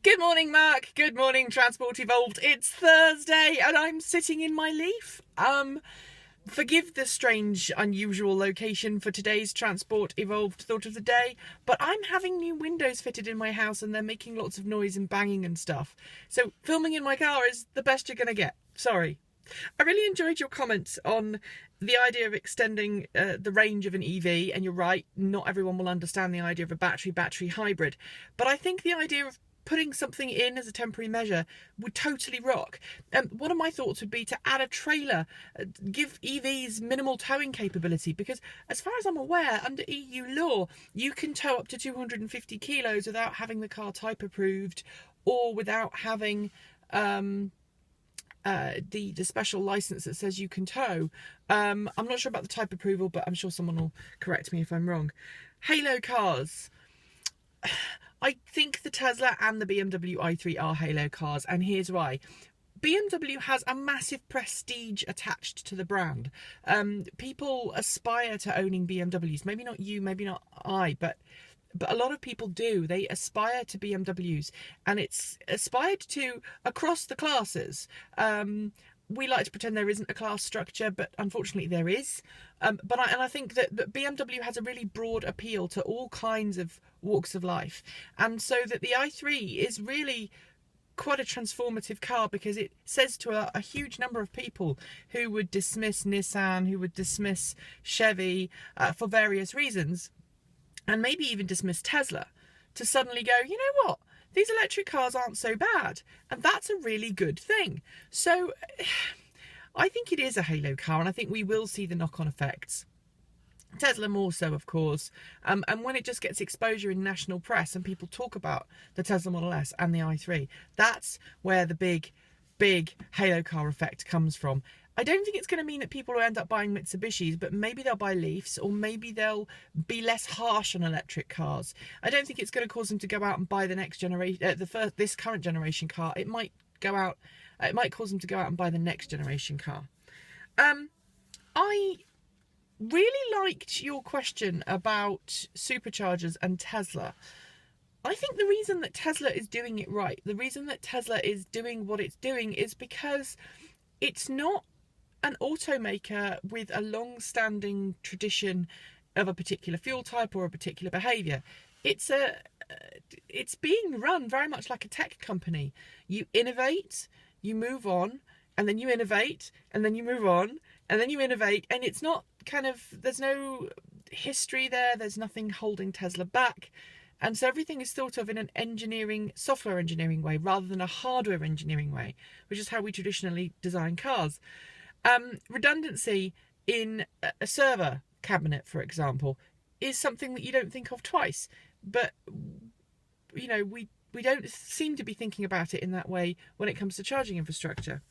Good morning, Mark. Good morning, Transport Evolved. It's Thursday and I'm sitting in my Leaf. Forgive the strange, unusual location for today's Transport Evolved thought of the day, but I'm having new windows fitted in my house and they're making lots of noise and banging and stuff. So filming in my car is the best you're going to get. Sorry. I really enjoyed your comments on the idea of extending the range of an EV, and you're right, not everyone will understand the idea of a battery hybrid, but I think the idea of putting something in as a temporary measure would totally rock. One of my thoughts would be to add a trailer, give EVs minimal towing capability, because as far as I'm aware, under EU law, you can tow up to 250 kilos without having the car type approved or without having the special license that says you can tow. I'm not sure about the type approval, but I'm sure someone will correct me if I'm wrong. Halo cars. I think the Tesla and the BMW i3 are halo cars, and here's why. BMW has a massive prestige attached to the brand. People aspire to owning BMWs. Maybe not you, maybe not I, but a lot of people do. They aspire to BMWs, and it's aspired to across the classes. We like to pretend there isn't a class structure, but unfortunately there is. But I think that BMW has a really broad appeal to all kinds of walks of life, and so that the i3 is really quite a transformative car, because it says to a huge number of people who would dismiss Nissan, who would dismiss Chevy for various reasons, and maybe even dismiss Tesla, to suddenly go, you know what? These electric cars aren't so bad, and that's a really good thing. So I think it is a halo car, and I think we will see the knock-on effects. Tesla more so, of course, and when it just gets exposure in national press and people talk about the Tesla Model S and the i3, that's where the big halo car effect comes from. I don't think it's going to mean that people will end up buying Mitsubishis, but maybe they'll buy Leafs, or maybe they'll be less harsh on electric cars. I don't think it's going to cause them to go out and buy the next generation, this current generation car. It might cause them to go out and buy the next generation car. I really liked your question about Superchargers and Tesla. I think the reason that Tesla is doing it right, the reason that Tesla is doing what it's doing, is because it's not an automaker with a long-standing tradition of a particular fuel type or a particular behaviour. It's being run very much like a tech company. You innovate, you move on, and then you innovate, and then you move on, and then you innovate, and it's not there's no history there, there's nothing holding Tesla back. And so everything is thought of in an software engineering way, rather than a hardware engineering way, which is how we traditionally design cars. Redundancy in a server cabinet, for example, is something that you don't think of twice. But, you know, we don't seem to be thinking about it in that way when it comes to charging infrastructure.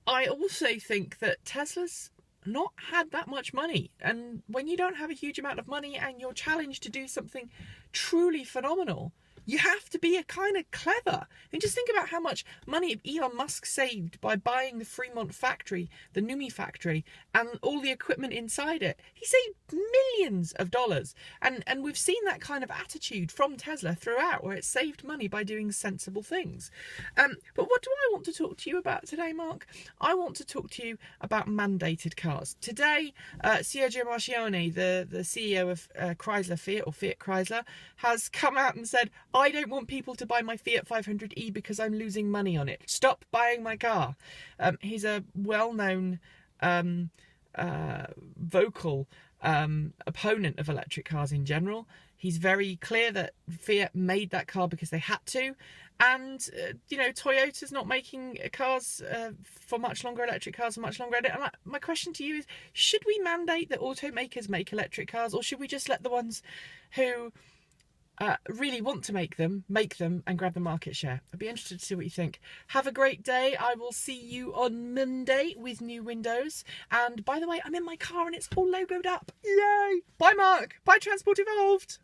I also think that Tesla's not had that much money, and when you don't have a huge amount of money and you're challenged to do something truly phenomenal, you have to be a kind of clever. And just think about how much money Elon Musk saved by buying the Fremont factory, the NUMMI factory, and all the equipment inside it. He saved millions of dollars. And we've seen that kind of attitude from Tesla throughout, where it saved money by doing sensible things. But what do I want to talk to you about today, Mark? I want to talk to you about mandated cars. Today, Sergio Marchionne, the CEO of Chrysler Fiat, or Fiat Chrysler, has come out and said, I don't want people to buy my Fiat 500e because I'm losing money on it. Stop buying my car. He's a well-known vocal opponent of electric cars in general. He's very clear that Fiat made that car because they had to. And, Toyota's not making cars for much longer, electric cars for much longer. And my question to you is, should we mandate that automakers make electric cars, or should we just let the ones who really want to make them and grab the market share? I'd be interested to see what you think. Have a great day. I will see you on Monday with new windows. And by the way, I'm in my car and it's all logoed up. Yay! Bye, Mark. Bye, Transport Evolved.